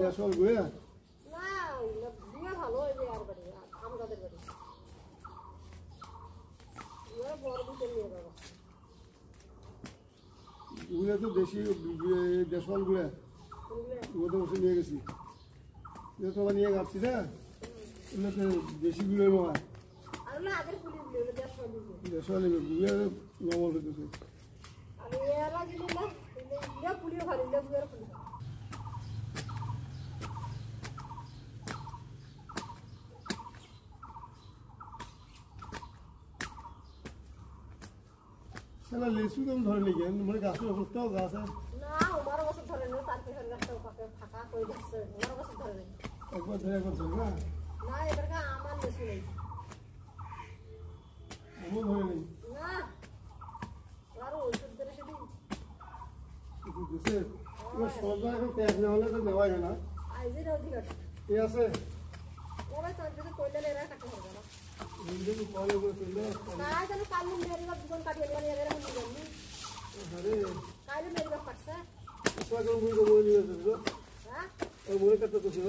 দেশল গুয়ে না বিয়ে ভালো হয়ে যায় আর বাড়ি আমাদের বাড়ি বড় দিতে নিয়ে যাবো গুয়ে তো দেশি দেশল গুয়ে ওটা বসে নিয়ে গেছি তোলা নিয়ে যাচ্ছি না এগুলো তো দেশি গুলো নয় আর না আগের পুলিশ দিল দেশল দেশল গুয়ে নমল হতেছে আর এরা জিনিস না এটা পুলিশ ভালো এটা গুয়ের পুলিশ সেটা লিচু কেমন ধরে নাকি মানে গাছের অবস্থাও গাছ আছে না 12 বছর ধরে না তার পেছনে গাছটা পাকে ফাঁকা করে দিচ্ছে 12 বছর ধরে একবার ধরে একবার ধরে না না এবার আমার লিচু নেই আমও ধরে নেই না আরো ওষুধ ধরে সেদিন দেশে এবার সরকার এখন ট্যাক্স না হলে তো নেওয়া যায় না আইজের অধিকার এ আছে ওরা তো যদি কইলে এরা টাকা হবে না হিন্দু কলে করে চললে না জানো কাল মেরে বাপ জীবন কাটিয়ে গেল এরা মনে জানি আরে কাল মেরে বাপ পাচ্ছে ইসবা কেমন বই নিয়ে আসবে হ্যাঁ ওই মনে করতে তো ছিল